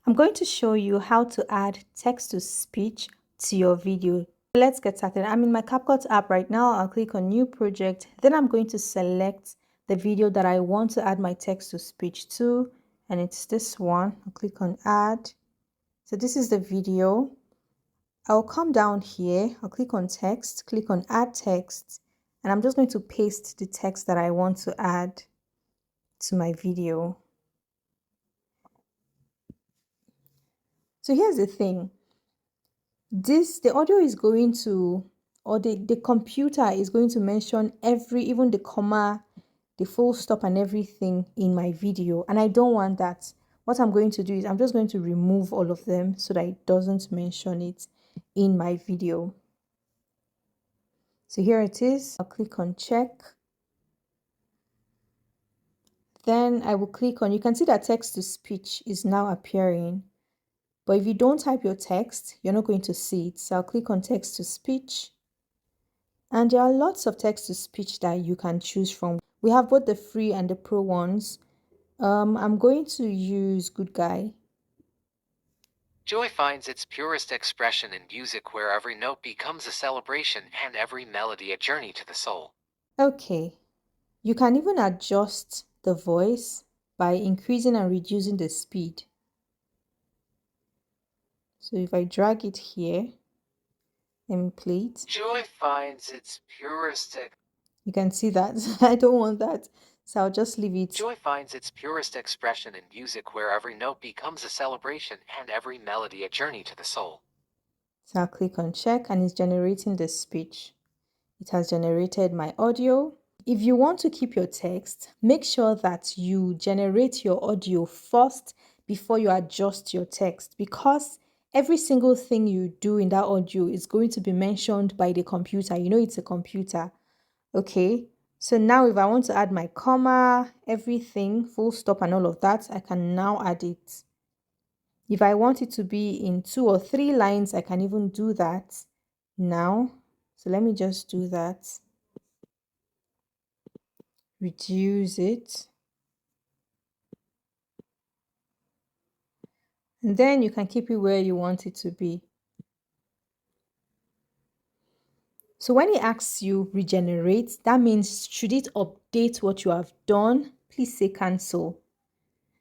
I'm going to show you how to add text to speech to your video. Let's get started. I'm in my CapCut app right now. I'll click on new project. Then I'm going to select the video that I want to add my text to speech to. And it's this one. I'll click on add. So this is the video. I'll come down here. I'll click on text, click on add text. And I'm just going to paste the text that I want to add to my video. So here's the thing. The audio is going to, or the computer is going to mention even the comma, the full stop and everything in my video. And I don't want that. What I'm going to do is I'm just going to remove all of them so that it doesn't mention it in my video. So here it is. I'll click on check. Then I will click on, you can see that text to speech is now appearing. But if you don't type your text, you're not going to see it. So I'll click on text to speech. And there are lots of text to speech that you can choose from. We have both the free and the pro ones. I'm going to use Good Guy. Joy finds its purest expression in music, where every note becomes a celebration and every melody a journey to the soul. Okay. You can even adjust the voice by increasing and reducing the speed. So if I drag it here, let me play it. Joy finds its purest. You can see that. I don't want that. So I'll just leave it. Joy finds its purest expression in music, where every note becomes a celebration and every melody a journey to the soul. So I'll click on check and it's generating the speech. It has generated my audio. If you want to keep your text, make sure that you generate your audio first before you adjust your text, because every single thing you do in that audio is going to be mentioned by the computer. You know it's a computer. Okay, so now if I want to add my comma, everything, full stop and all of that, I can now add it. If I want it to be in 2 or 3 lines, I can even do that now. So let me just do that. Reduce it. And then you can keep it where you want it to be. So when it asks you regenerate, that means should it update what you have done, please say cancel.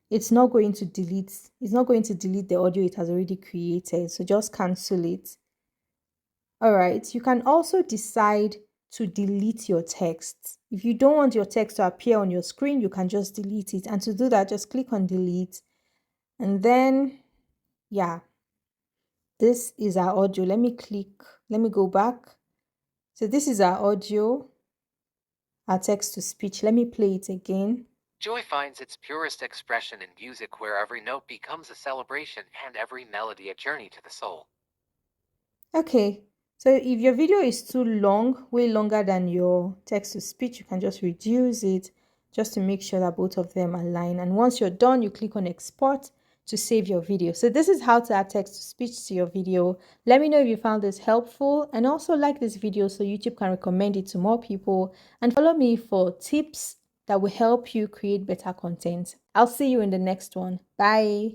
It's not going to delete the audio it has already created. So just cancel it. All right, you can also decide to delete your text. If you don't want your text to appear on your screen, you can just delete it. And to do that, just click on delete. And then, yeah, this is our audio. Let me go back. So this is our audio, our text to speech. Let me play it again. Joy finds its purest expression in music, where every note becomes a celebration and every melody a journey to the soul. Okay, so if your video is too long, way longer than your text to speech, you can just reduce it just to make sure that both of them align. And once you're done, you click on export to save your video. So this is how to add text to speech to your video. Let me know if you found this helpful, and also like this video so YouTube can recommend it to more people, and follow me for tips that will help you create better content. I'll see you in the next one. Bye.